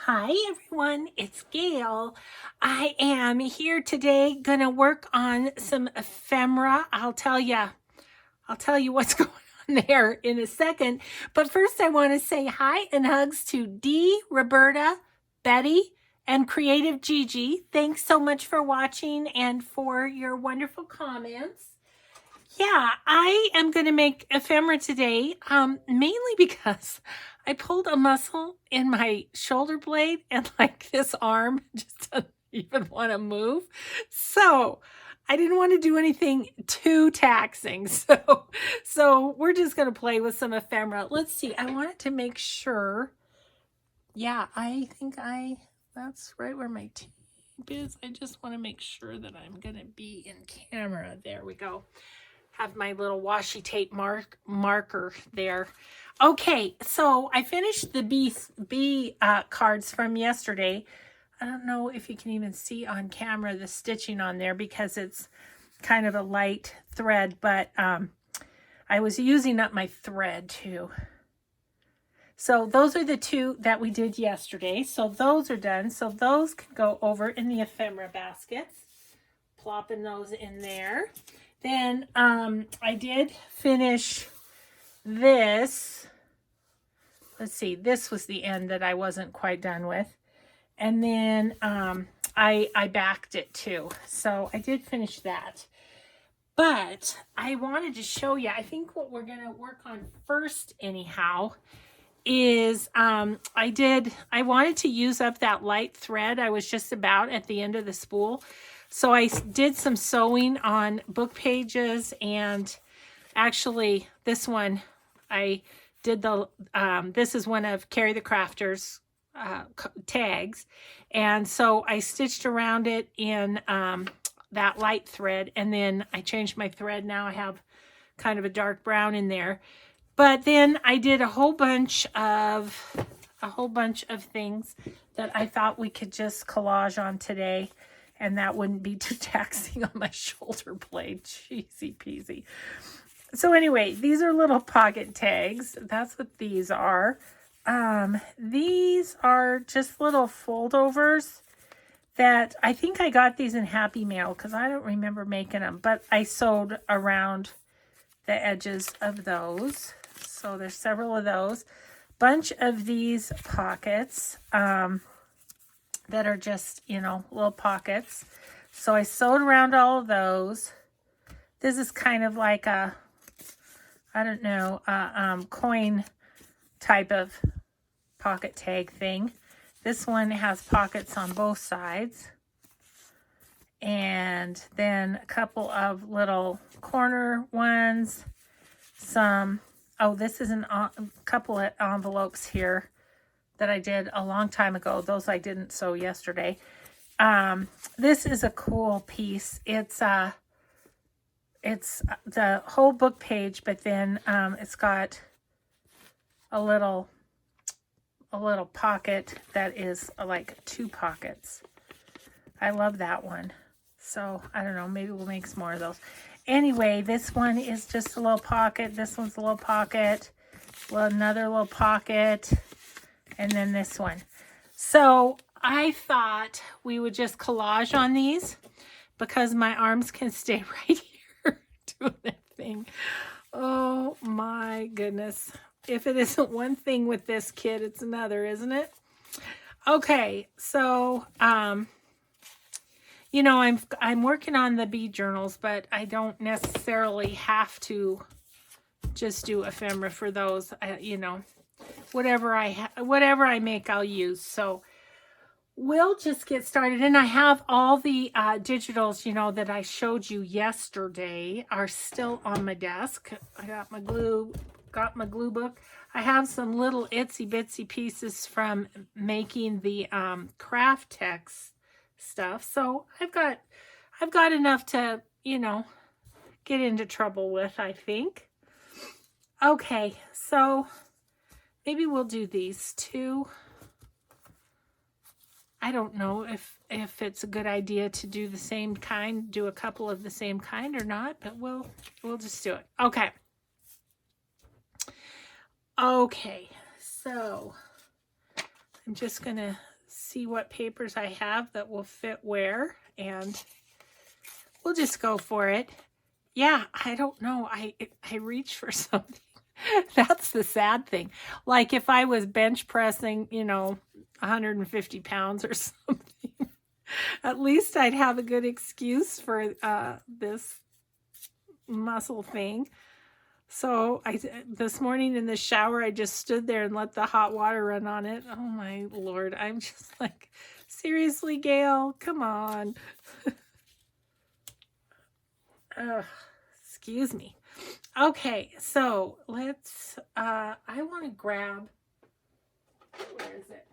Hi everyone, it's Gail. I am here today gonna work on some ephemera. I'll tell you what's going on there in a second. But first I want to say hi and hugs to Dee, Roberta, Betty, and Creative Gigi. Thanks so much for watching and for your wonderful comments. Yeah, I am going to make ephemera today, mainly because I pulled a muscle in my shoulder blade and like this arm just doesn't even want to move. So I didn't want to do anything too taxing. So we're just going to play with some ephemera. Let's see. I wanted to make sure. Yeah, I think that's right where my tape is. I just want to make sure that I'm going to be in camera. There we go. Have my little washi tape marker there. Okay, so I finished the B cards from yesterday. I don't know if you can even see on camera the stitching on there because it's kind of a light thread, but I was using up my thread too. So those are the two that we did yesterday. So those are done. So those can go over in the ephemera baskets. Plopping those in there. Then I did finish this. Let's see, this was the end that I wasn't quite done with. And then I backed it too. So I did finish that. But I wanted to show you, I think what we're going to work on first anyhow is I wanted to use up that light thread I was just about at the end of the spool. So I did some sewing on book pages, and actually this one I did this is one of Carrie the Crafter's tags. And so I stitched around it in that light thread, and then I changed my thread. Now I have kind of a dark brown in there. But then I did a whole bunch of things that I thought we could just collage on today, and that wouldn't be too taxing on my shoulder blade. Cheesy peasy. So anyway, these are little pocket tags. That's what these are. These are just little foldovers that I think I got these in Happy Mail because I don't remember making them, but I sewed around the edges of those. So there's several of those. Bunch of these pockets that are just, little pockets. So I sewed around all of those. This is kind of like a, I don't know, coin type of pocket tag thing. This one has pockets on both sides. And then a couple of little corner ones. This is a couple of envelopes here that I did a long time ago. Those I didn't sew yesterday. This is a cool piece. It's the whole book page, but then it's got a little pocket that is like two pockets. I love that one. So I don't know, maybe we'll make some more of those. Anyway, this one is just a little pocket. This one's a little pocket. Another little pocket. And then this one. So I thought we would just collage on these because my arms can stay right here doing that thing. Oh my goodness. If it isn't one thing with this kid, it's another, isn't it? Okay, so I'm working on the bead journals, but I don't necessarily have to just do ephemera for those. Whatever I make, I'll use. So we'll just get started. And I have all the digitals, that I showed you yesterday are still on my desk. I got my glue book. I have some little itsy bitsy pieces from making the craft text stuff. So I've got enough to, get into trouble with, I think. Okay, so maybe we'll do these two. I don't know if it's a good idea to do the same kind, do a couple of the same kind or not, but we'll just do it. Okay, so I'm just gonna see what papers I have that will fit where, and we'll just go for it. Yeah, I don't know. I reach for something. That's the sad thing. Like if I was bench pressing, 150 pounds or something, at least I'd have a good excuse for this muscle thing. So this morning in the shower, I just stood there and let the hot water run on it. Oh my Lord. I'm just like, seriously, Gail, come on. Excuse me. Okay, so let's, I want to grab, where is it?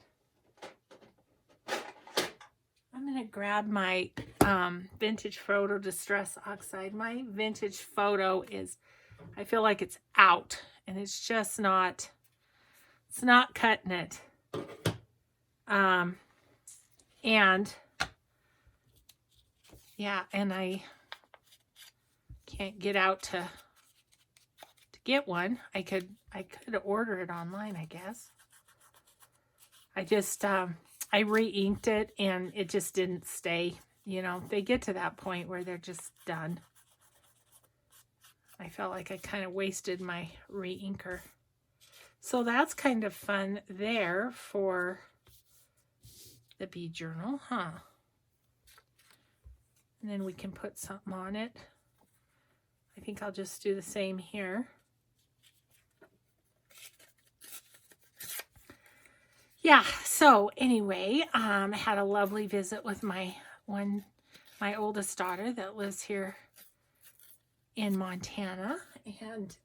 I'm going to grab my vintage photo Distress Oxide. My vintage photo is, I feel like it's out, and it's just not, it's not cutting it. And yeah, and I can't get out to get one. I could order it online, I guess. I just I re-inked it and it just didn't stay. They get to that point where they're just done. I felt like I kind of wasted my re-inker. So that's kind of fun there for the bead journal, huh? And then we can put something on it. I think I'll just do the same here. Yeah, so anyway, I had a lovely visit with my oldest daughter that lives here in Montana, and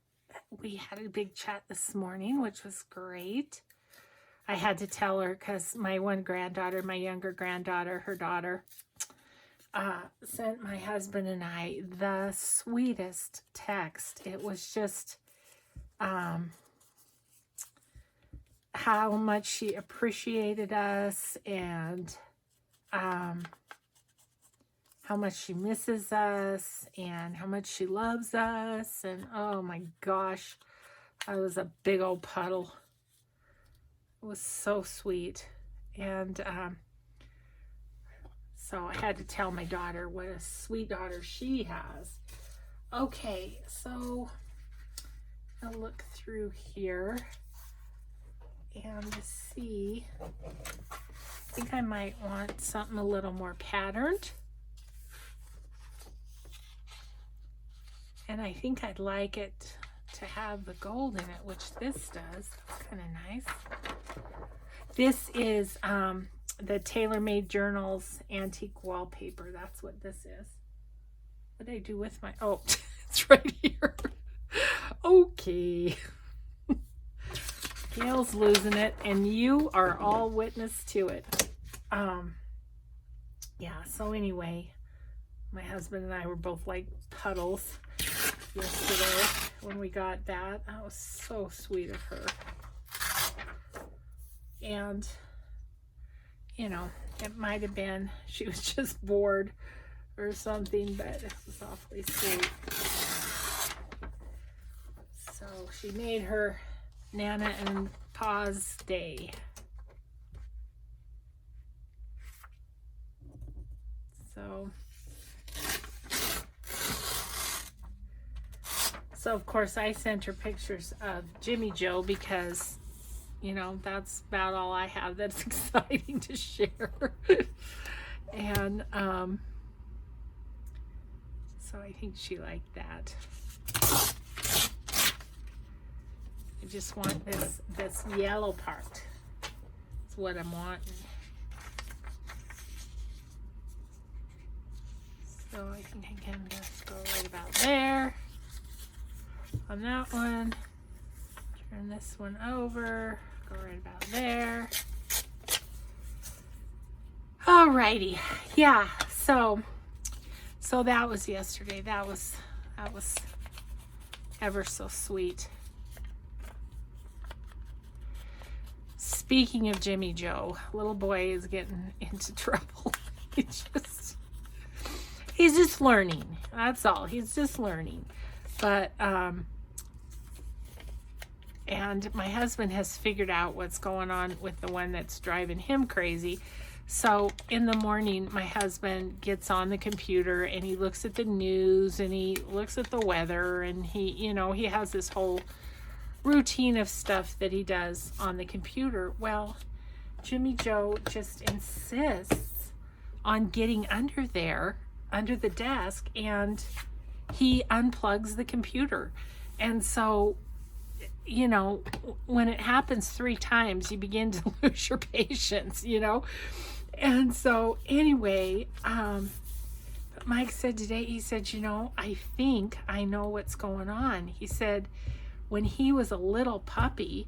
we had a big chat this morning, which was great. I had to tell her because my one granddaughter, my younger granddaughter, her daughter, sent my husband and I the sweetest text. It was just how much she appreciated us, and how much she misses us, and how much she loves us. And oh my gosh, I was a big old puddle. It was so sweet. And so I had to tell my daughter what a sweet daughter she has. Okay, so I'll look through here and see. I think I might want something a little more patterned. And I think I'd like it to have the gold in it, which this does. That's kind of nice. This is the TaylorMade Journals Antique Wallpaper. That's what this is. What did I do with my... Oh, it's right here. Okay. Gail's losing it, and you are all witness to it. Yeah, so anyway, my husband and I were both like puddles yesterday when we got that. That was so sweet of her. And, it might have been she was just bored or something, but it was awfully sweet. So she made her Nana and Pa's day. So of course I sent her pictures of Jimmy Joe because, that's about all I have that's exciting to share. And so I think she liked that. I just want this yellow part. That's what I'm wanting. So I think I can just go right about there on that one. Turn this one over, go right about there. Alrighty, yeah, so that was yesterday. That was ever so sweet. Speaking of Jimmy Joe, little boy is getting into trouble. He's just learning. That's all. He's just learning. But And my husband has figured out what's going on with the one that's driving him crazy. So in the morning, my husband gets on the computer and he looks at the news and he looks at the weather, and he has this whole routine of stuff that he does on the computer. Well, Jimmy Joe just insists on getting under the desk, and he unplugs the computer. And so, when it happens 3 times, you begin to lose your patience, And so anyway, but Mike said today, he said, I think I know what's going on. He said when he was a little puppy,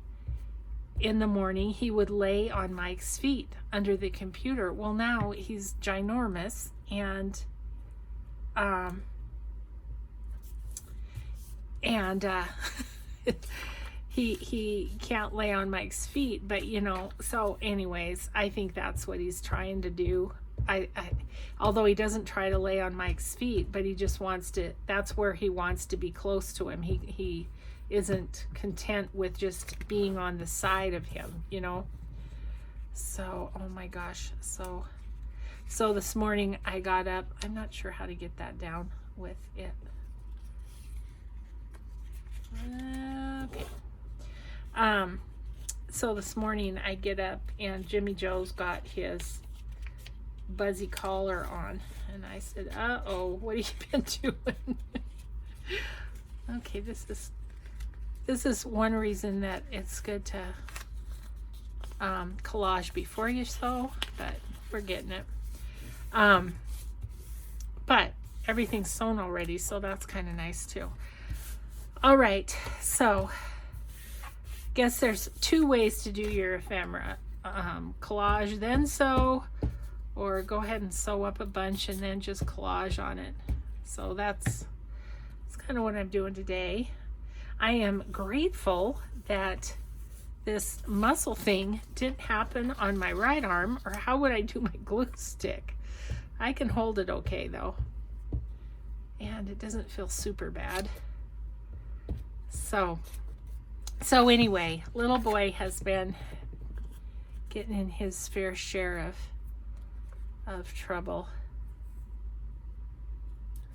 in the morning, he would lay on Mike's feet under the computer. Well, now he's ginormous, and he can't lay on Mike's feet, but so anyways, I think that's what he's trying to do. Although he doesn't try to lay on Mike's feet, but he just wants to, that's where he wants to be close to him. He isn't content with just being on the side of him, So, oh my gosh. So this morning I got up. I'm not sure how to get that down with it. Okay. So this morning I get up and Jimmy Joe's got his buzzy collar on, and I said, "Uh-oh, what have you been doing?" Okay, this is one reason that it's good to collage before you sew, but we're getting it. But everything's sewn already, so that's kind of nice too. All right, so guess there's 2 ways to do your ephemera. Collage, then sew, or go ahead and sew up a bunch and then just collage on it. So that's kind of what I'm doing today. I am grateful that this muscle thing didn't happen on my right arm, or how would I do my glue stick? I can hold it okay though, and it doesn't feel super bad. So anyway, little boy has been getting in his fair share of trouble.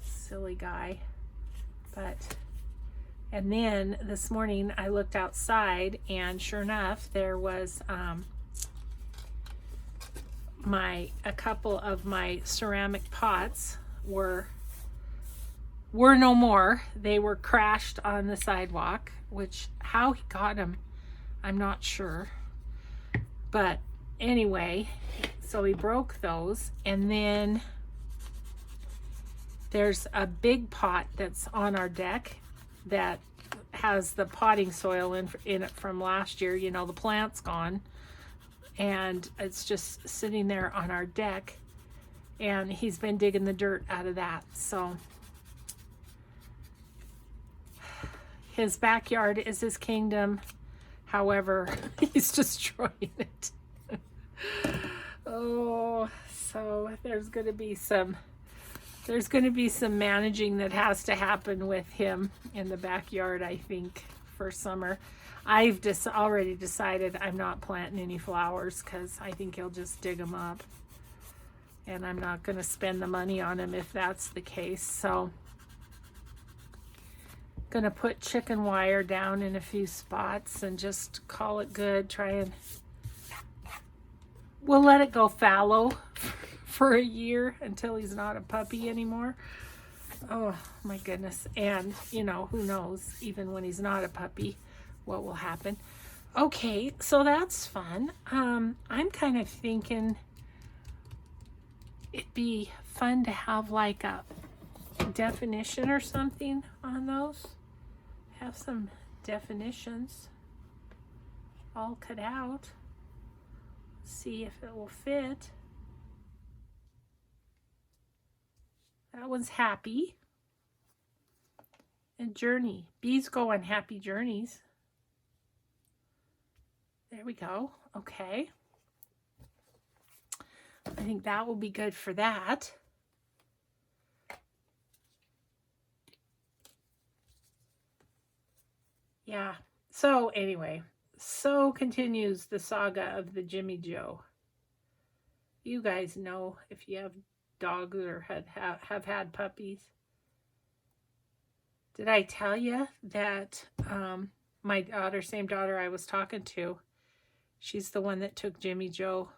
Silly guy. And then this morning I looked outside, and sure enough, there was a couple of my ceramic pots were no more. They were crashed on the sidewalk, which how he got them, I'm not sure. But anyway, so he broke those, and then there's a big pot that's on our deck that has the potting soil in it from last year. The plant's gone, and it's just sitting there on our deck, and he's been digging the dirt out of that. So his backyard is his kingdom. However, he's destroying it. Oh, so there's going to be some managing that has to happen with him in the backyard, I think, for summer. I've already decided I'm not planting any flowers because I think he'll just dig them up, and I'm not going to spend the money on him if that's the case. So going to put chicken wire down in a few spots and just call it good. We'll let it go fallow for a year until he's not a puppy anymore. Oh my goodness. And who knows, even when he's not a puppy, what will happen. Okay, so that's fun. I'm kind of thinking it'd be fun to have like a definition or something on those. Have some definitions all cut out. See if it will fit. That one's happy. And journey. Bees go on happy journeys. There we go. Okay. I think that will be good for that. Yeah. So anyway, so continues the saga of the Jimmy Joe. You guys know if you have dogs or have had puppies. Did I tell you that my daughter, same daughter I was talking to, she's the one that took Jimmy Joe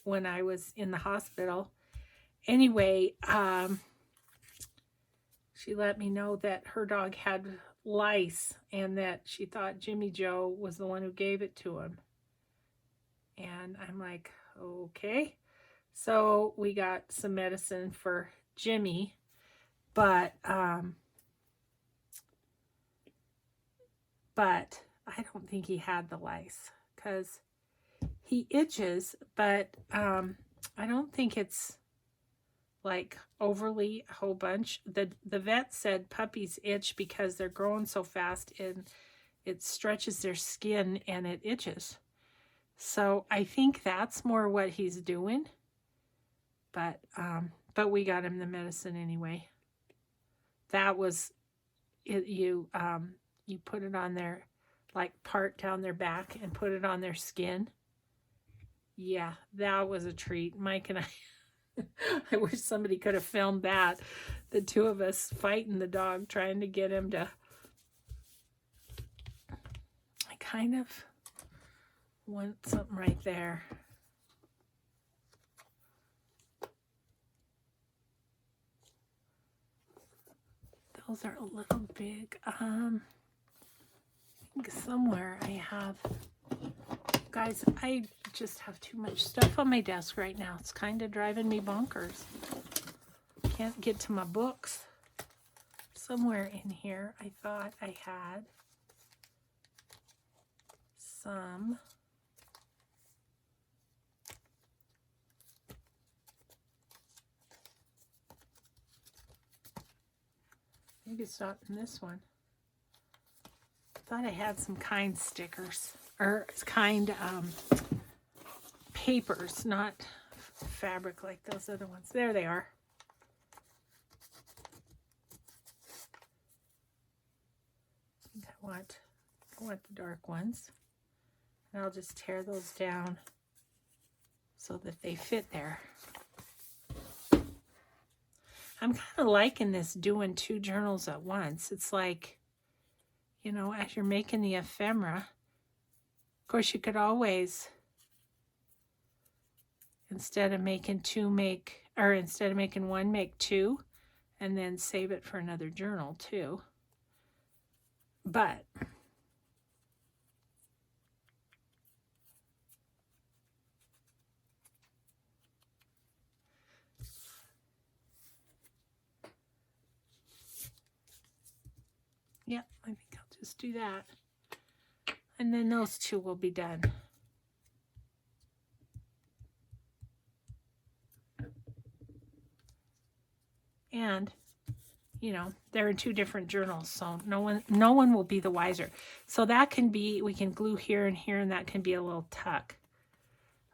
when I was in the hospital. Anyway, she let me know that her dog had lice and that she thought Jimmy Joe was the one who gave it to him. And I'm like, okay. So we got some medicine for Jimmy, but I don't think he had the lice because he itches, but I don't think it's like overly a whole bunch. The vet said puppies itch because they're growing so fast and it stretches their skin and it itches. So I think that's more what he's doing. But we got him the medicine anyway. That was it. You put it on their, like, part down their back and put it on their skin. Yeah, that was a treat. Mike and I, I wish somebody could have filmed that. The two of us fighting the dog, trying to get him to, I kind of want something right there. Those are a little big. I think somewhere I have. Guys, I just have too much stuff on my desk right now. It's kind of driving me bonkers. Can't get to my books. Somewhere in here, I thought I had some. Maybe it's not in this one. I thought I had some kind stickers. Or kind papers, not fabric like those other ones. There they are. I think I want the dark ones. And I'll just tear those down so that they fit there. I'm kind of liking this, doing 2 journals at once. It's like, you know, as you're making the ephemera, of course you could always, instead of making 1, make 2, and then save it for another journal too. But yeah, I think I'll just do that. And then those 2 will be done. And, you know, they're in 2 different journals, so no one will be the wiser. So that can be, we can glue here, and that can be a little tuck.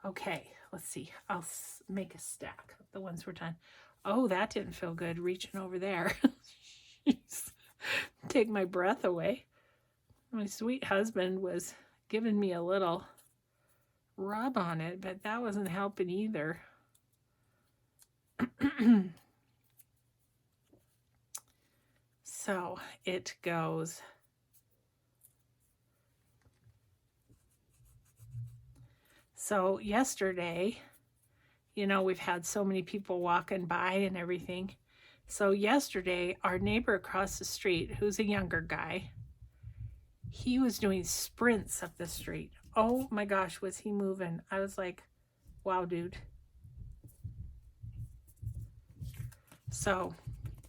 Okay, let's see. I'll make a stack of the ones we're done. Oh, that didn't feel good, reaching over there. Take my breath away. My sweet husband was giving me a little rub on it, but that wasn't helping either. So it goes. So yesterday, you know, we've had so many people walking by and everything. So yesterday, our neighbor across the street, who's a younger guy, he was doing sprints up the street. Oh my gosh, was he moving? I was like, wow, dude. So,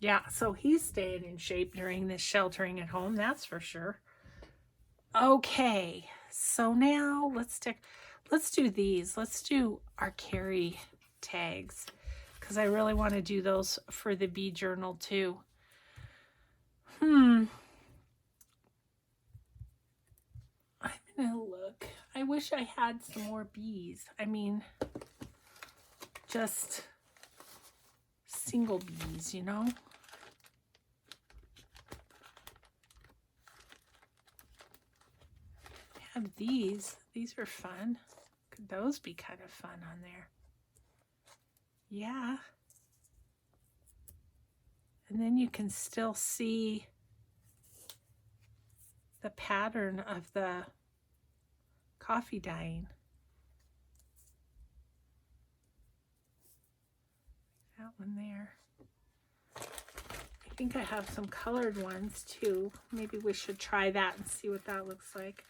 yeah, so he's staying in shape during this sheltering at home, that's for sure. Okay, so now let's do these. Let's do our carry tags because I really want to do those for the bee journal too. I'm gonna look. I wish I had some more bees. I mean, just single bees, you know? have these. These are fun. Could those be kind of fun on there? Yeah. And then you can still see the pattern of the coffee dyeing. That one there. I think I have some colored ones too. Maybe we should try that and see what that looks like.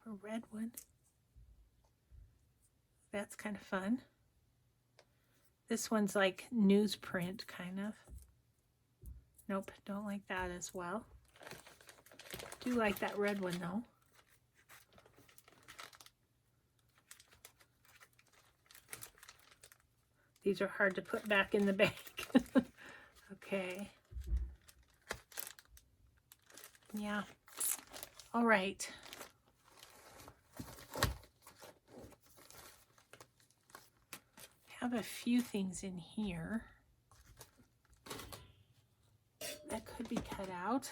A red one. That's kind of fun. This one's like newsprint kind of. Nope, don't like that as well. Do like that red one though. These are hard to put back in the bag. Okay. Yeah. All right. I have a few things in here that could be cut out.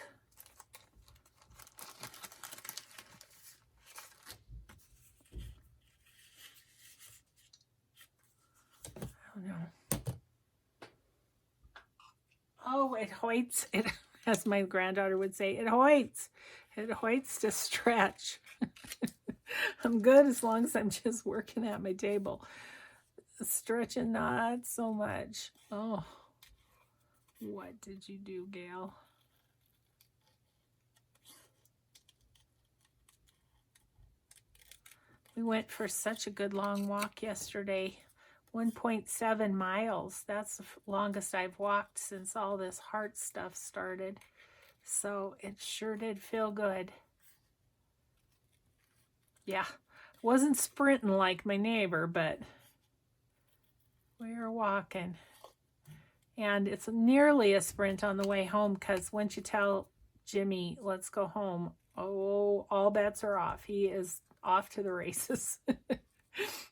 I don't know. Oh, it hoits. It, as my granddaughter would say, it hoits. It hoits to stretch. I'm good as long as I'm just working at my table. Stretching, not so much. Oh, what did you do, Gail? We went for such a good long walk yesterday. 1.7 miles. That's the longest I've walked since all this heart stuff started. So it sure did feel good. Yeah, wasn't sprinting like my neighbor, but we were walking. And it's nearly a sprint on the way home because once you tell Jimmy, let's go home, oh, all bets are off. He is off to the races.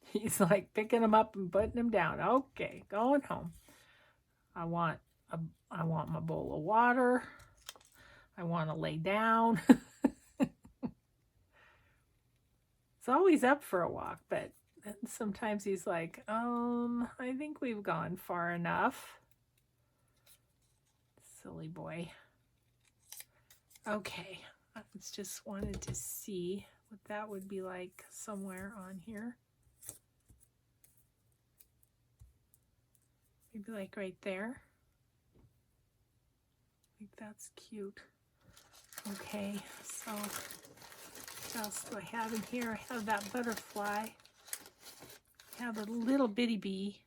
He's like picking him up and putting him down. Okay, going home. I want my bowl of water. I want to lay down. He's always up for a walk, but sometimes he's like, I think we've gone far enough. Silly boy. Okay, I just wanted to see what that would be like somewhere on here. Maybe like right there. I think that's cute. Okay, so what else do I have in here? I have that butterfly. I have a little bitty bee.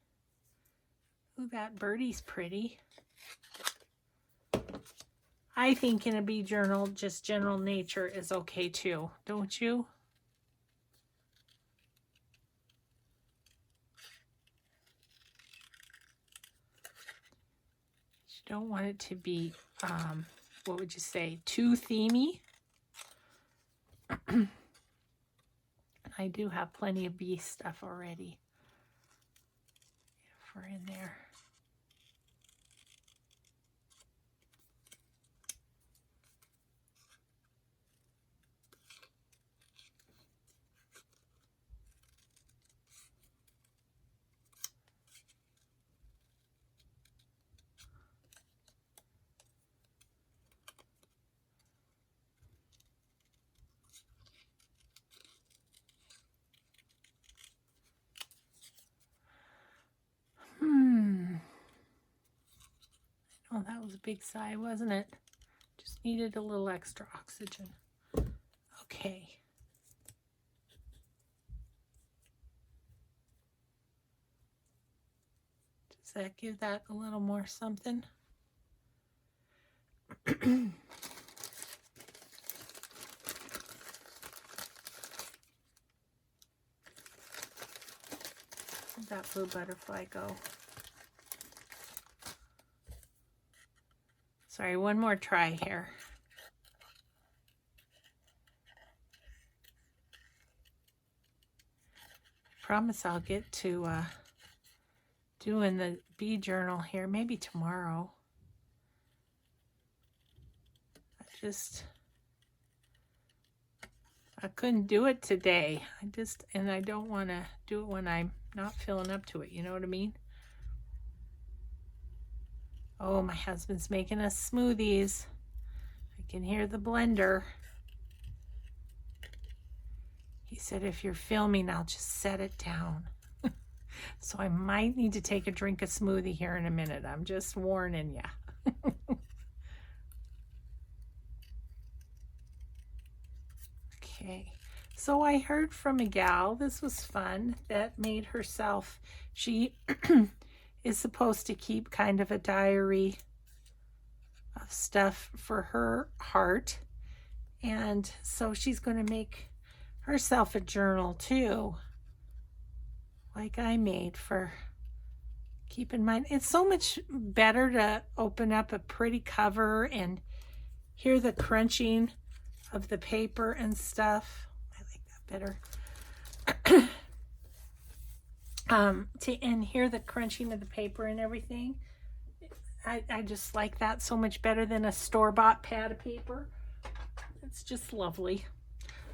Ooh, that birdie's pretty. I think in a bee journal, just general nature is okay too, don't you? You don't want it to be, what would you say, too themey. I do have plenty of bee stuff already for in there. Oh, that was a big sigh, wasn't it? Just needed a little extra oxygen. Okay. Does that give that a little more something? Where'd that blue butterfly go? Sorry, one more try here. I promise I'll get to doing the bee journal here. Maybe tomorrow. I couldn't do it today. And I don't want to do it when I'm not feeling up to it. You know what I mean? Oh, my husband's making us smoothies. I can hear the blender. He said, if you're filming, I'll just set it down. So I might need to take a drink of smoothie here in a minute. I'm just warning you. Okay, so I heard from a gal, this was fun, that made herself, she is supposed to keep kind of a diary of stuff for her heart. And so she's going to make herself a journal too, like I made for keeping mine. It's so much better to open up a pretty cover and hear the crunching of the paper and stuff. I like that better. And hear the crunching of the paper and everything. I just like that so much better than a store-bought pad of paper. It's just lovely.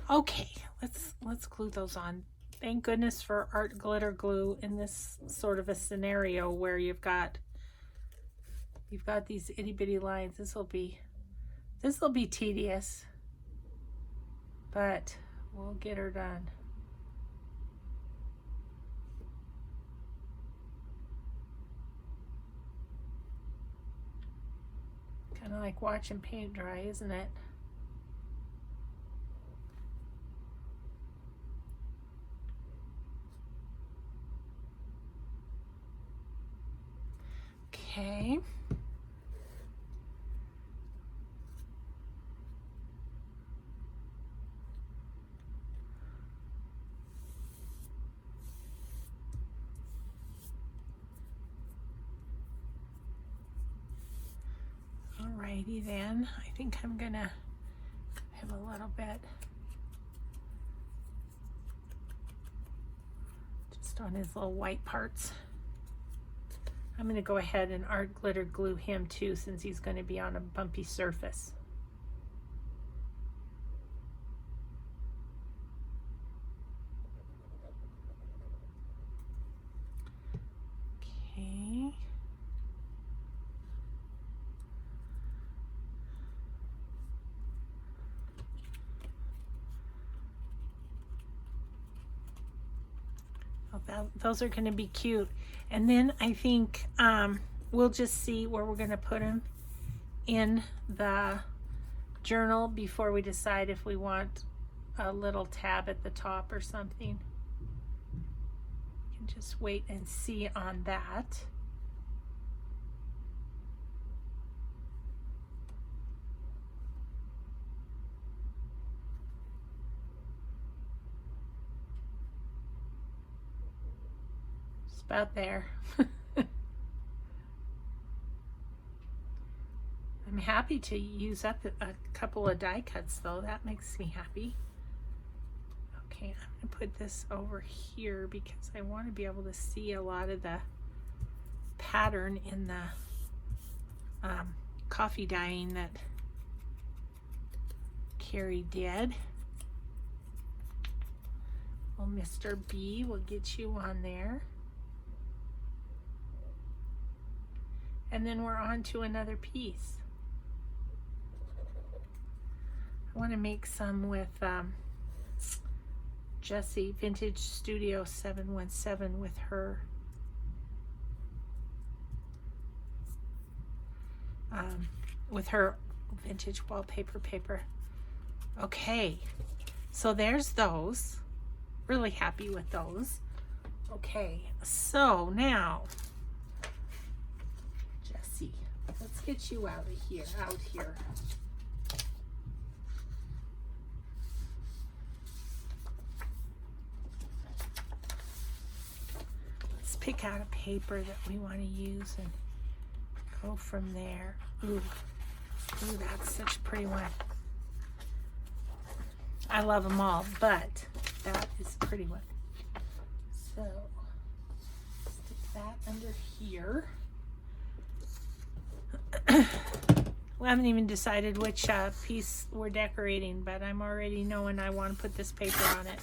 Okay, let's glue those on. Thank goodness for art glitter glue in this sort of a scenario where you've got these itty bitty lines. This will be tedious, but we'll get her done. Kind of like watching paint dry, isn't it? Okay. Alrighty then. I think I'm gonna have a little bit just on his little white parts. I'm going to go ahead and art glitter glue him too, since he's going to be on a bumpy surface. Okay. Oh, those are going to be cute. And then I think we'll just see where we're going to put them in the journal before we decide if we want a little tab at the top or something. You can just wait and see on that. Just about there. I'm happy to use up a couple of die cuts though. That makes me happy. Okay, I'm gonna put this over here because I want to be able to see a lot of the pattern in the coffee dyeing that Carrie did. Well, Mr. B, will get you on there. And then we're on to another piece. I want to make some with Jessie, Vintage Studio 717 with her vintage wallpaper paper. Okay, so there's those. Really happy with those. Okay, so now Jessie, let's get you out here. Let's pick out a paper that we want to use and go from there. Ooh, that's such a pretty one. I love them all, but that is a pretty one. So, stick that under here. We haven't even decided which piece we're decorating, but I'm already knowing I want to put this paper on it.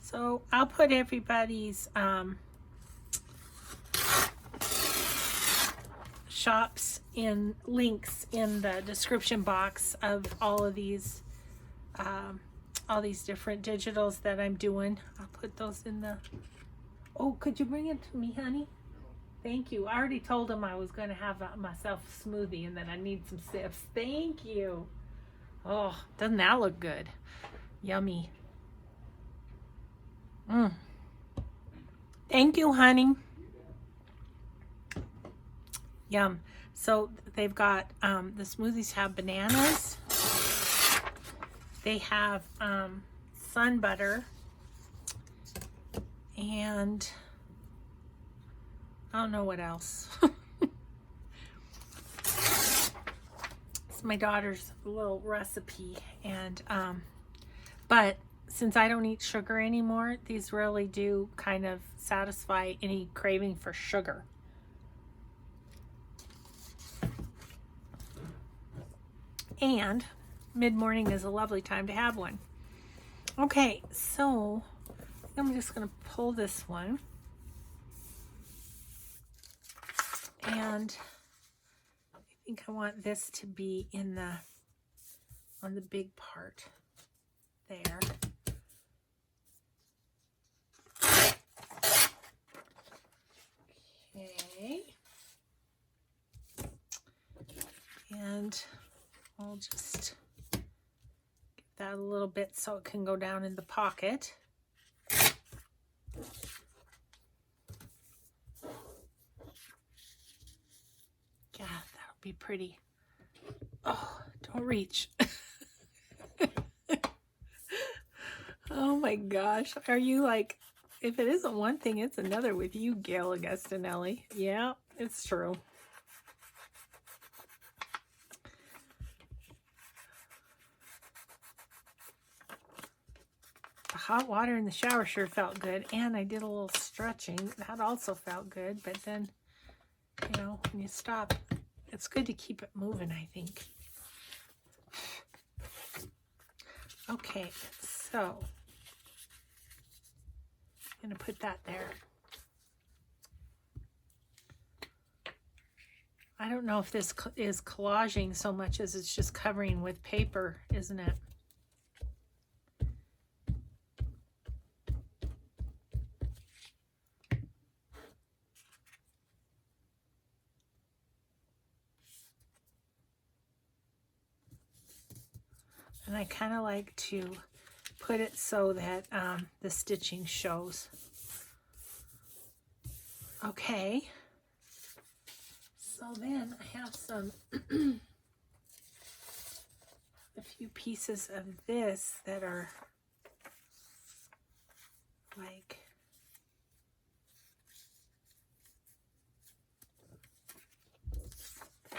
So I'll put everybody's shops in links in the description box of all these different digitals that I'm doing. I'll put those in the... Oh, could you bring it to me, honey? Thank you. I already told him I was going to have myself a smoothie and that I need some sips. Thank you. Oh, doesn't that look good? Yummy. Thank you, honey. Yum. So they've got, the smoothies have bananas. They have sun butter. And I don't know what else. It's my daughter's little recipe. And, but since I don't eat sugar anymore, these really do kind of satisfy any craving for sugar. And mid-morning is a lovely time to have one. Okay, so I'm just going to pull this one. And I think I want this to be in the, on the big part there. Okay. And I'll just give that a little bit so it can go down in the pocket. Yeah, that'll be pretty. Oh, don't reach. Oh my gosh. Are you like, if it isn't one thing, it's another with you, Gail Augustinelli. Yeah, it's true. The hot water in the shower sure felt good. And I did a little stretching. That also felt good. But then, you know, when you stop, it's good to keep it moving, I think. Okay, so I'm going to put that there. I don't know if this is collaging so much as it's just covering with paper, isn't it? And I kind of like to put it so that the stitching shows. Okay. So then I have some, a few pieces of this that are like,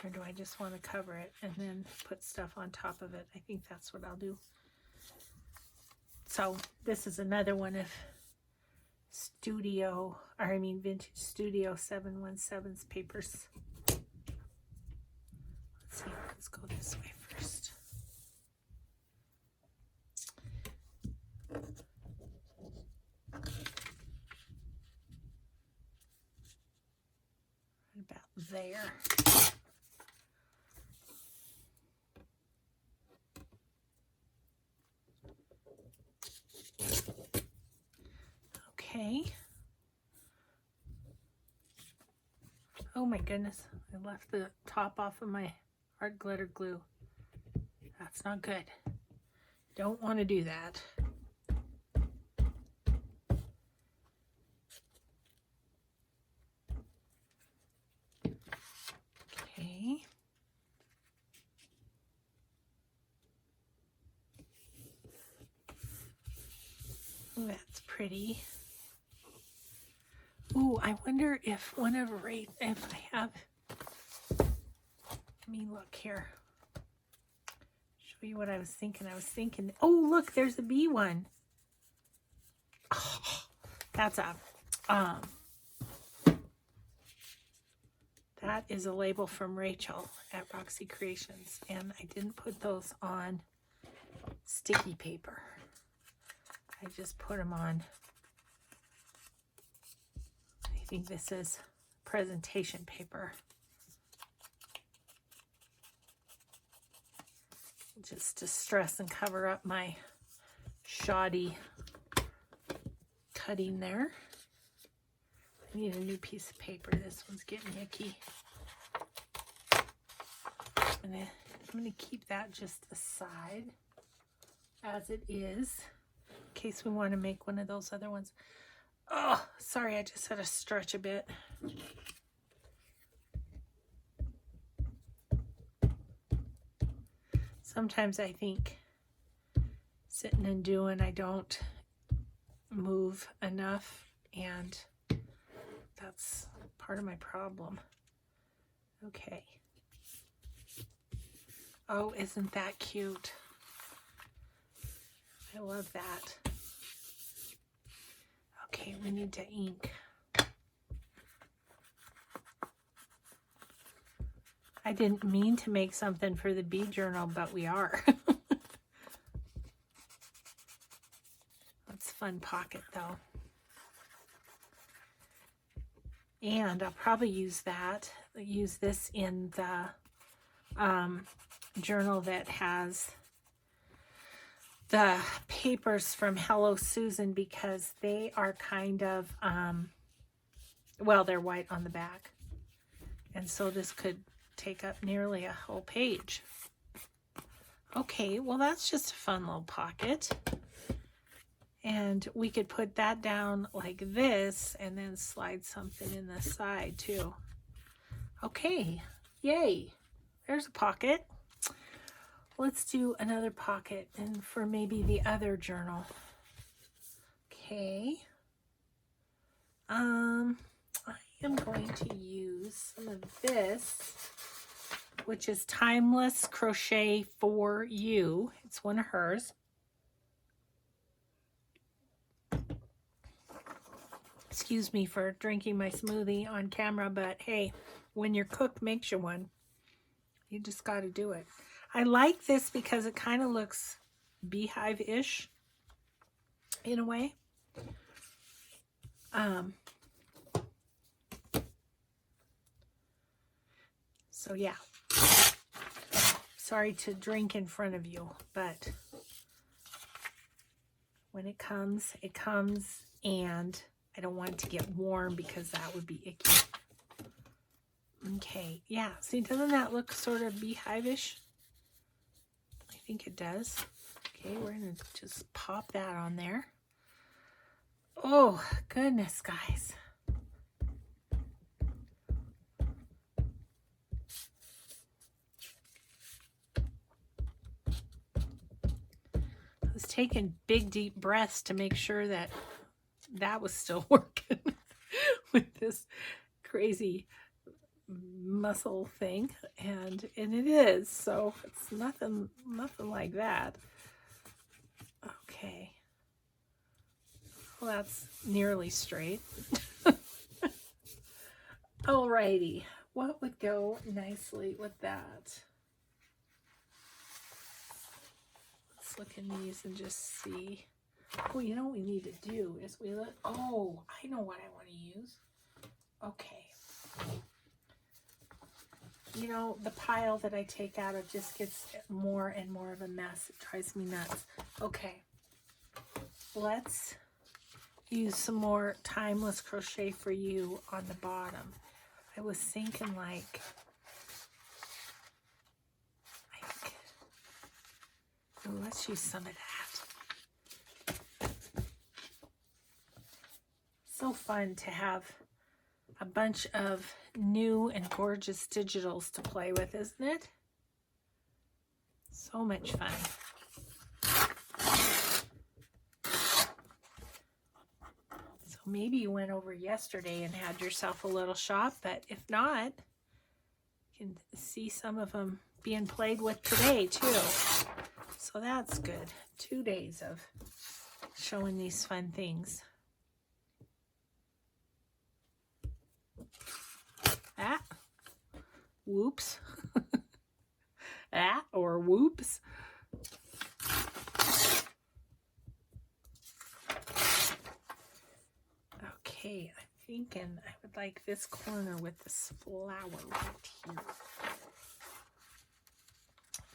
or do I just want to cover it and then put stuff on top of it? I think that's what I'll do. So this is another one of Vintage Studio 717's papers. Let's see, let's go this way first. Right about there. Okay. Oh my goodness, I left the top off of my art glitter glue. That's not good. Don't want to do that. Okay. Oh, that's pretty. Ooh, I wonder if if I have, let me look here. Show you what I was thinking. Oh, look, there's a bee one. That's a, that is a label from Rachel at Roxy Creations, and I didn't put those on sticky paper. I just put them on, I think this is presentation paper. Just to stress and cover up my shoddy cutting there. I need a new piece of paper. This one's getting icky. I'm gonna keep that just aside as it is, in case we want to make one of those other ones. Oh, sorry, I just had to stretch a bit. Sometimes I think sitting and doing, I don't move enough, and that's part of my problem. Okay. Oh, isn't that cute? I love that. Okay, we need to ink. I didn't mean to make something for the bee journal, but we are. That's a fun pocket though. And I'll probably use this in the journal that has the papers from Hello Susan, because they are kind of, well, they're white on the back. And so this could take up nearly a whole page. Okay, well, that's just a fun little pocket. And we could put that down like this and then slide something in the side too. Okay, yay. There's a pocket. Let's do another pocket, and for maybe the other journal. Okay. I am going to use some of this, which is Timeless Crochet for You. It's one of hers. Excuse me for drinking my smoothie on camera, but hey, when your cook makes you one, you just got to do it. I like this because it kind of looks beehive-ish in a way. So yeah, sorry to drink in front of you, but when it comes, and I don't want it to get warm because that would be icky. Okay, yeah, see, doesn't that look sort of beehive-ish? I think it does. Okay, we're going to just pop that on there. Oh, goodness, guys. I was taking big, deep breaths to make sure that that was still working with this crazy muscle thing, and it is, so it's nothing like that. Okay, well, that's nearly straight. Alrighty, what would go nicely with that? Let's look in these and just see. Oh, you know what we need to do is I know what I want to use. Okay. You know, the pile that I take out, it just gets more and more of a mess. It drives me nuts. Okay. Let's use some more Timeless Crochet for You on the bottom. I was thinking let's use some of that. So fun to have a bunch of new and gorgeous digitals to play with, isn't it? So much fun. So maybe you went over yesterday and had yourself a little shop, but if not, you can see some of them being played with today too. So that's good. 2 days of showing these fun things. Ah, whoops. Ah, or whoops. Okay, I'm thinking I would like this corner with this flower right here.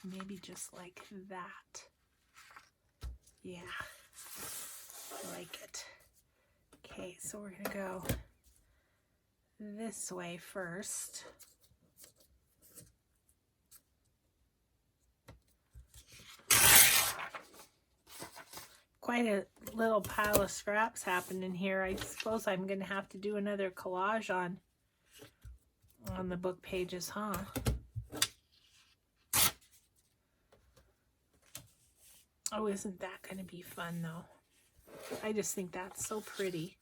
Maybe just like that. Yeah, I like it. Okay, so we're gonna go this way first. Quite a little pile of scraps happening here. I suppose I'm going to have to do another collage on the book pages, huh? Oh, isn't that going to be fun, though? I just think that's so pretty.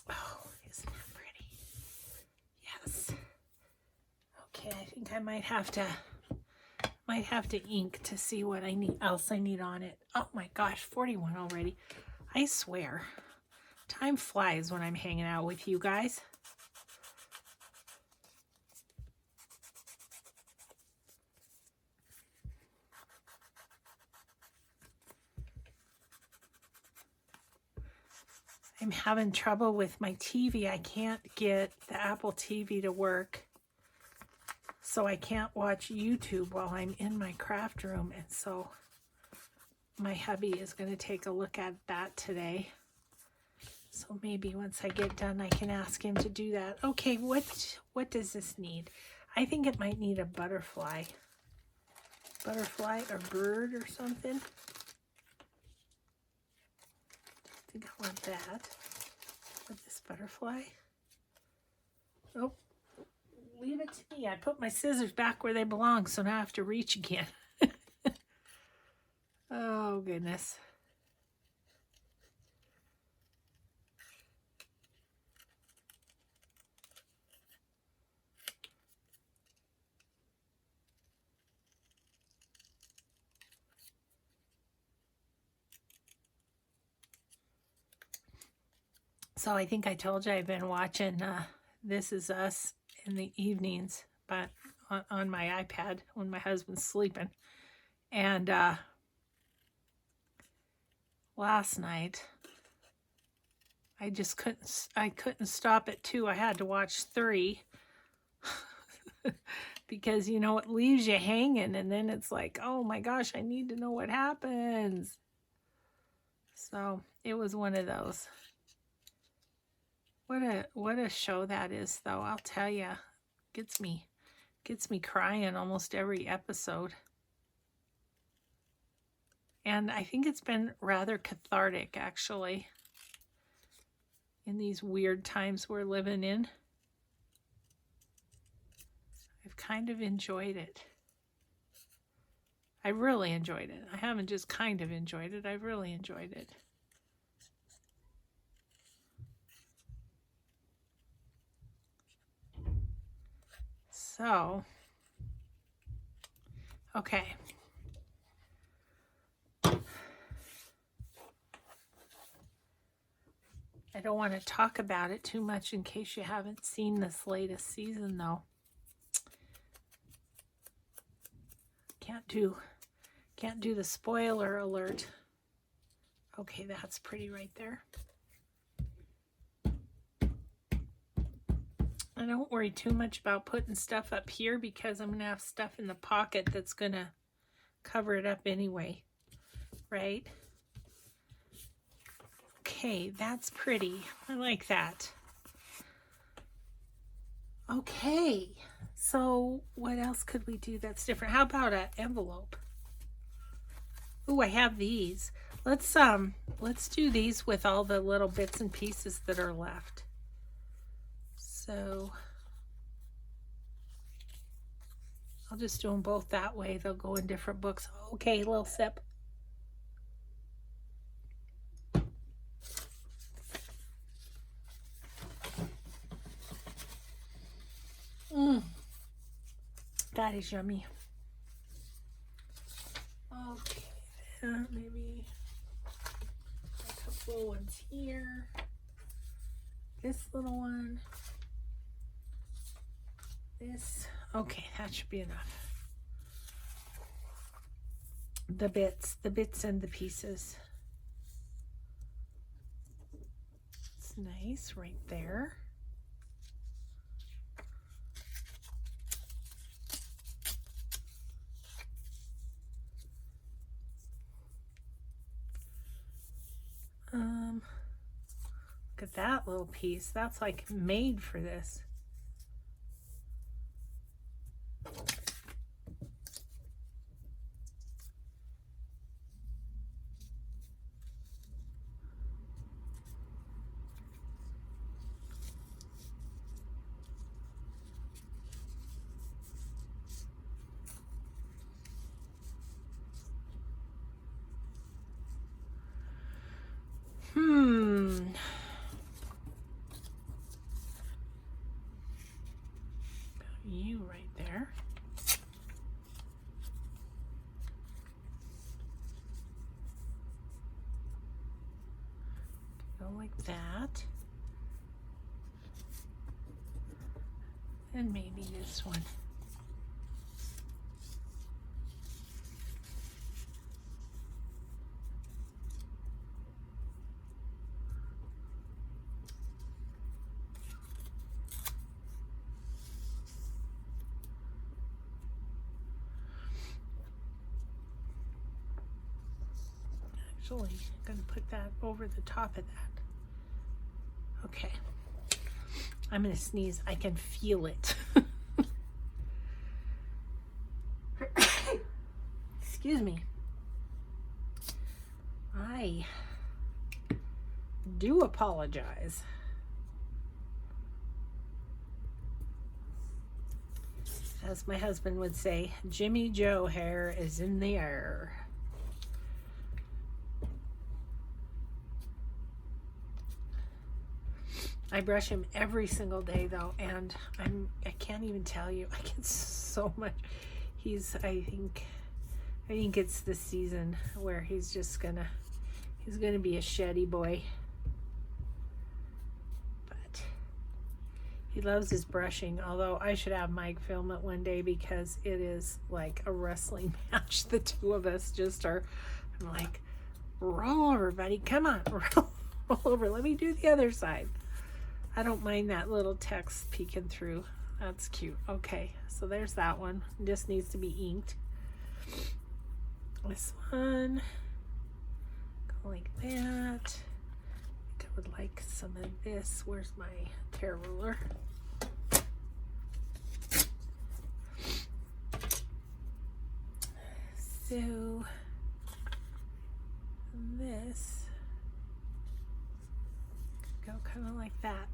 Oh, isn't that pretty? Yes. Okay, I think I might have to ink to see what else I need on it. Oh my gosh, 41 already. I swear, time flies when I'm hanging out with you guys. I'm having trouble with my TV. I can't get the Apple TV to work. So I can't watch YouTube while I'm in my craft room. And so my hubby is going to take a look at that today. So maybe once I get done, I can ask him to do that. Okay, what does this need? I think it might need a butterfly. Butterfly or bird or something. I think I want that. With this butterfly. Oh, leave it to me. I put my scissors back where they belong, so now I have to reach again. Oh, goodness. So I think I told you I've been watching This Is Us in the evenings, but on my iPad when my husband's sleeping. And last night I just couldn't stop at 2. I had to watch 3 because you know it leaves you hanging, and then it's like, oh my gosh, I need to know what happens. So it was one of those. What a show that is, though. I'll tell you, gets me crying almost every episode. And I think it's been rather cathartic, actually, in these weird times we're living in. I've kind of enjoyed it. I really enjoyed it. I haven't just kind of enjoyed it. I've really enjoyed it. So, okay. I don't want to talk about it too much in case you haven't seen this latest season, though. Can't do the spoiler alert. Okay, that's pretty right there. I don't worry too much about putting stuff up here because I'm going to have stuff in the pocket that's going to cover it up anyway, right? Okay, that's pretty. I like that. Okay, so what else could we do that's different? How about an envelope? Ooh, I have these. Let's do these with all the little bits and pieces that are left. So I'll just do them both that way. They'll go in different books. Okay, little sip. that is yummy. Okay, maybe a couple ones here. This little one. This. Okay, that should be enough. The bits and the pieces. It's nice right there. Look at that little piece. That's like made for this. You right there. Go like that. And maybe this one. Actually, I'm going to put that over the top of that. Okay. I'm going to sneeze. I can feel it. Excuse me. I do apologize. As my husband would say, Jimmy Joe hair is in the air. I brush him every single day though, and I can't even tell you, I get so much. I think it's the season where he's gonna be a sheddy boy. But he loves his brushing, although I should have Mike film it one day because it is like a wrestling match. The two of us just are. I'm like, roll over, buddy, come on, roll over, let me do the other side. I don't mind that little text peeking through. That's cute. Okay, so there's that one. This needs to be inked. This one, go like that. I think I would like some of this. Where's my tear ruler? So this go kind of like that.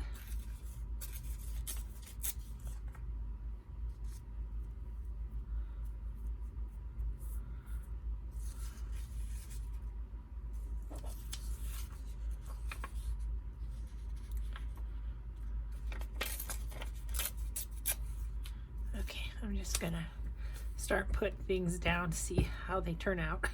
Okay, I'm just gonna start putting things down to see how they turn out.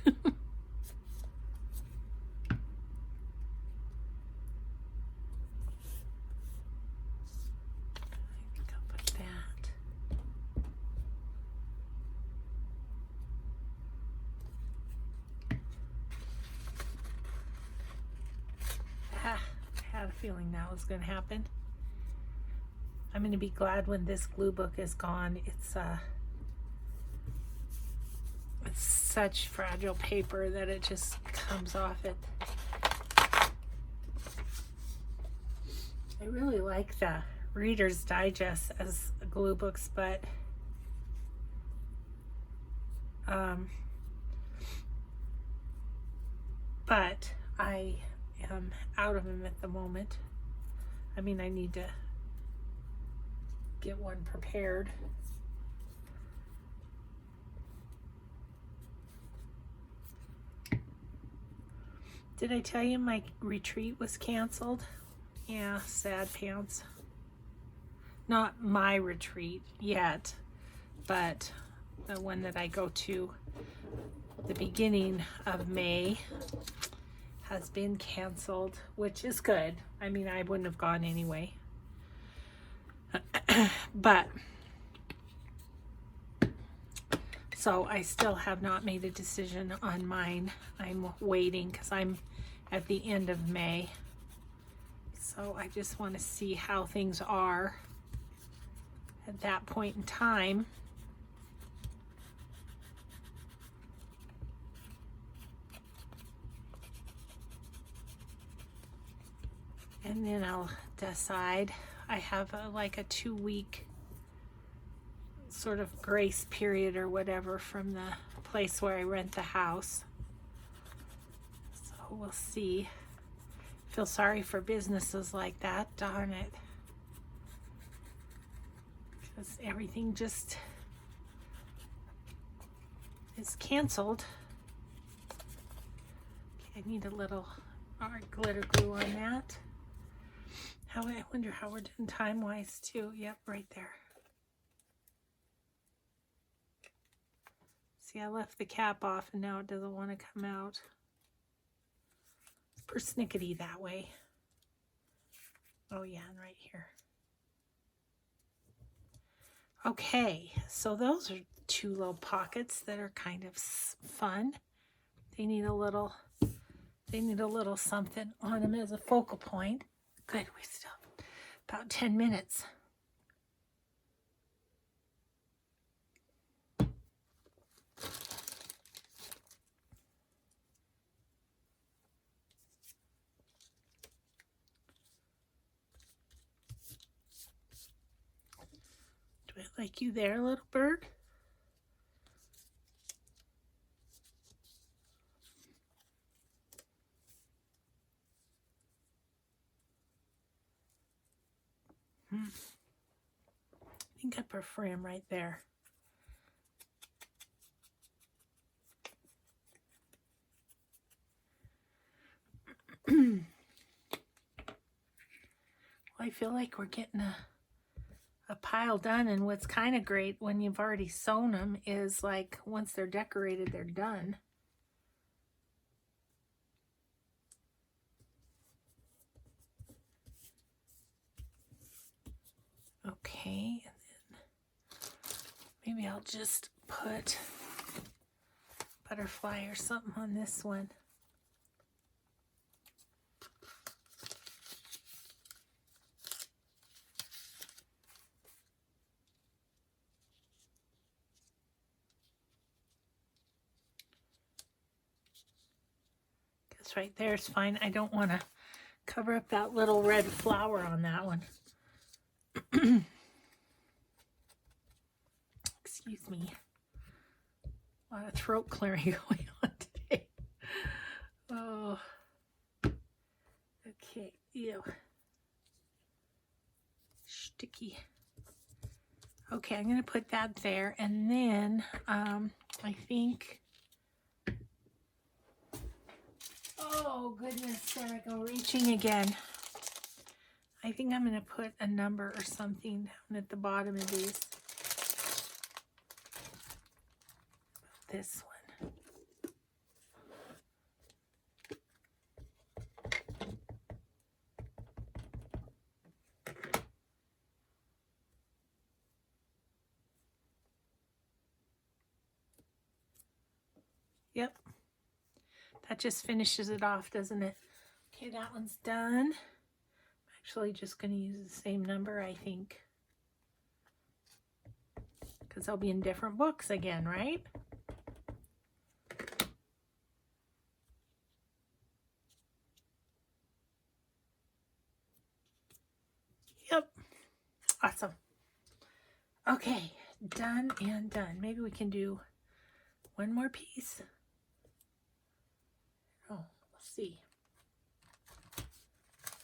I had a feeling that was going to happen. I'm going to be glad when this glue book is gone. It's such fragile paper that it just comes off it. I really like the Reader's Digest as glue books, but I am out of them at the moment. I mean, I need to get one prepared. Did I tell you my retreat was canceled? Yeah, sad pants. Not my retreat yet, but the one that I go to the beginning of May has been canceled, which is good. I mean, I wouldn't have gone anyway. But so I still have not made a decision on mine. I'm waiting because I'm at the end of May. So I just want to see how things are at that point in time. And then I'll decide. I have like a 2-week sort of grace period or whatever from the place where I rent the house. So we'll see. Feel sorry for businesses like that, darn it. Because everything just is canceled. Okay, I need a little glitter glue on that. I wonder how we're doing time-wise too. Yep, right there. See, I left the cap off and now it doesn't want to come out. It's persnickety that way. Oh yeah, and right here. Okay, so those are 2 little pockets that are kind of fun. They need a little something on them as a focal point. Good, we still about 10 minutes. Do I like you there, little bird? I think I prefer him right there. Well, I feel like we're getting a pile done, and what's kind of great when you've already sewn them is like once they're decorated, they're done. Okay, and then maybe I'll just put butterfly or something on this one. Guess right there is fine. I don't want to cover up that little red flower on that one. Excuse me. A lot of throat clearing going on today. Oh. Okay. Ew. Sticky. Okay, I'm going to put that there. And then I think... Oh, goodness. There I go. Reaching again. I think I'm going to put a number or something down at the bottom of these. This one. Yep. That just finishes it off, doesn't it? Okay, that one's done. I'm actually just going to use the same number, I think. Because they'll be in different books again, right? Yep. Awesome. Okay, done and done. Maybe we can do one more piece. Oh, let's see.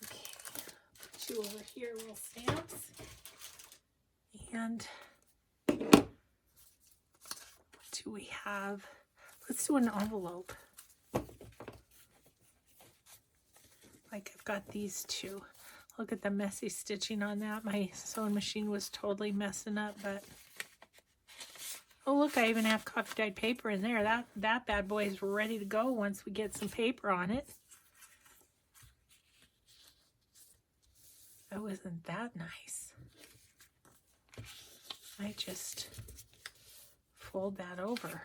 Okay, put you over here, little stamps. And what do we have? Let's do an envelope. Like I've got these two. Look at the messy stitching on that. My sewing machine was totally messing up, but Oh, look, I even have coffee dyed paper in there. That bad boy is ready to go once we get some paper on it. Oh, isn't that nice? I just fold that over.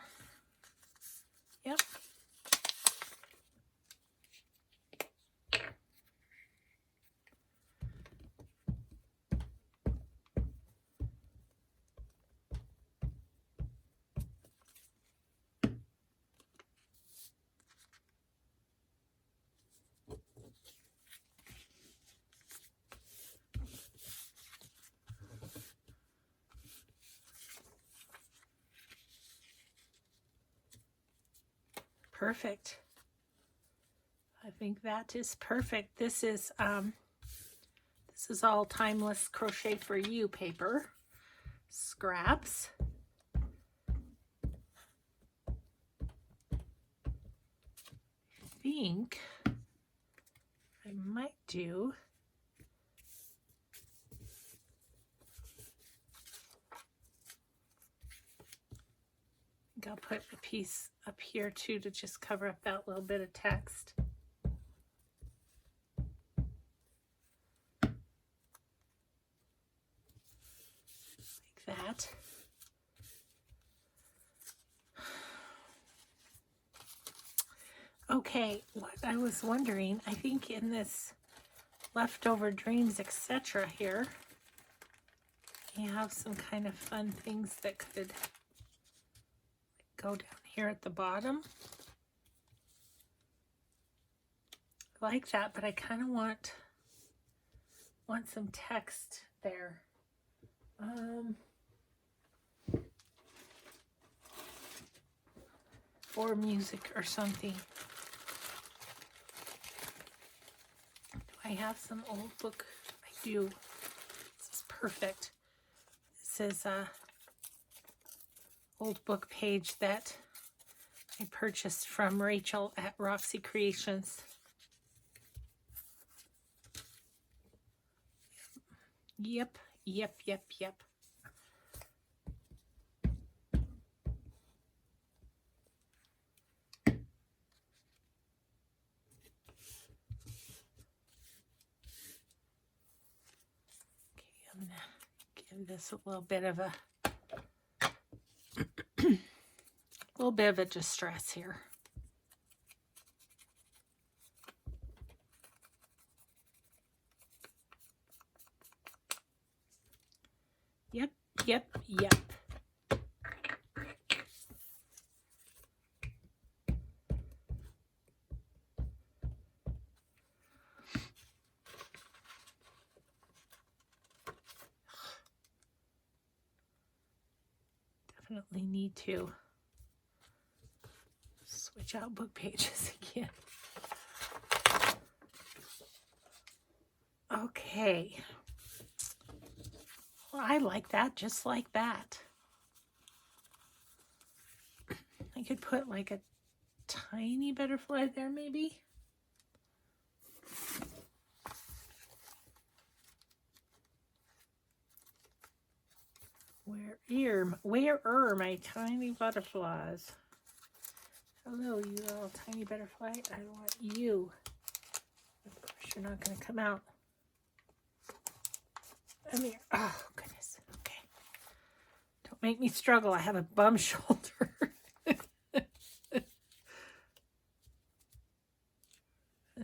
Yep. Perfect. I think that is perfect. This is all Timeless Crochet for You paper. Scraps. I think I might do I'll put a piece up here too to just cover up that little bit of text. Like that. Okay, what I was wondering, I think in this Leftover Dreams, etc. here, you have some kind of fun things that could go down here at the bottom. I like that, but I kind of want some text there. Or music or something. Do I have some old book? I do. This is perfect. This is a old book page that I purchased from Rachel at Roxy Creations. Yep. I'm gonna give this a little bit of a distress here. Yep. Definitely need to switch out book pages again. Okay. Well, I like that, just like that. I could put like a tiny butterfly there maybe. Where are my tiny butterflies? Hello, you little tiny butterfly. I want you. Of course, you're not going to come out. Come here. Oh, goodness. Okay. Don't make me struggle. I have a bum shoulder. And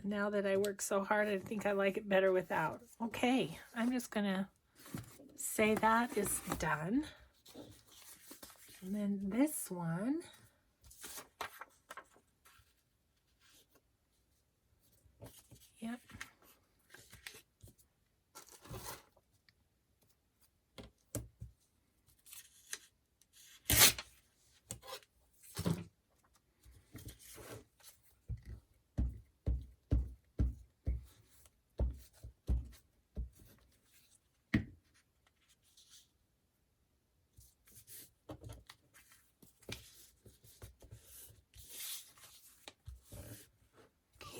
now that I work so hard, I think I like it better without. Okay. I'm just going to say that is done. And then this one. Yep.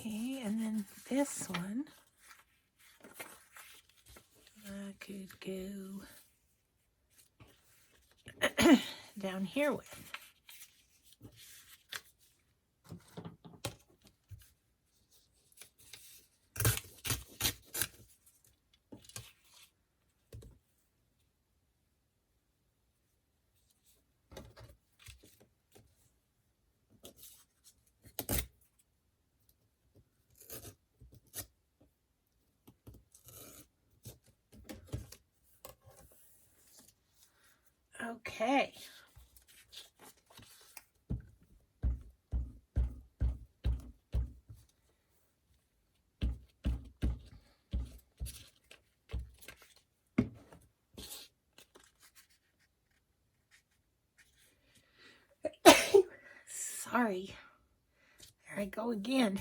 Okay, and then this one, I could go down here with. Okay. Sorry. There I go again.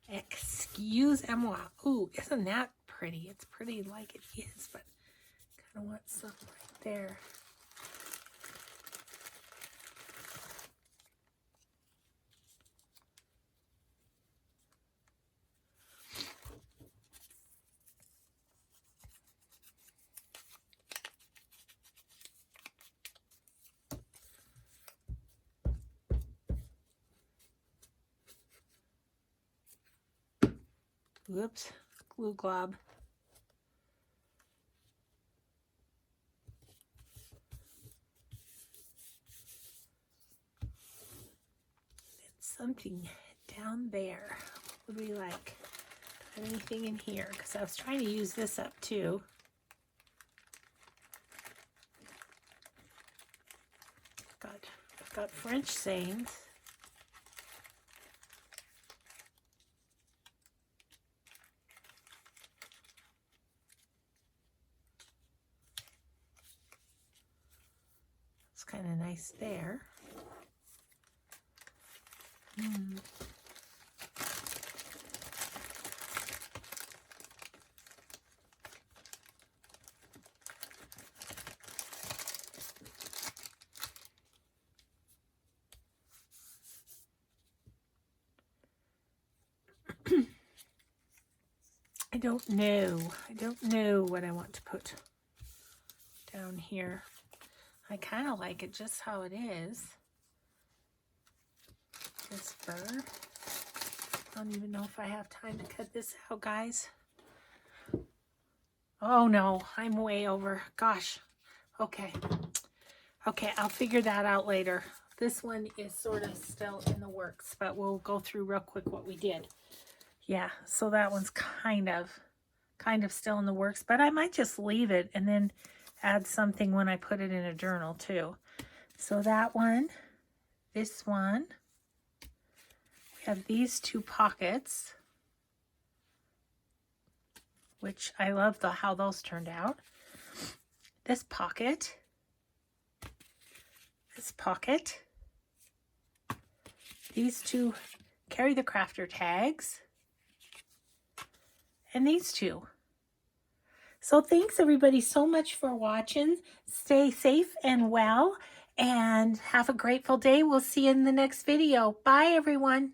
Excuse-moi. Ooh, isn't that pretty? It's pretty like it is, but kind of want something right there. Whoops, glue glob. It's something down there. What would we like? Have anything in here? Because I was trying to use this up too. I've got French sayings. It's kind of nice there. I don't know what I want to put down here. I kind of like it just how it is. This fur. I don't even know if I have time to cut this out, guys. Oh no, I'm way over. Gosh. Okay. Okay, I'll figure that out later. This one is sort of still in the works, but we'll go through real quick what we did. Yeah, so that one's kind of still in the works, but I might just leave it and then add something when I put it in a journal too. So that one, this one, we have these two pockets, which I love how those turned out. This pocket, these two carry the crafter tags, and these two. So thanks everybody so much for watching. Stay safe and well, and have a grateful day. We'll see you in the next video. Bye everyone.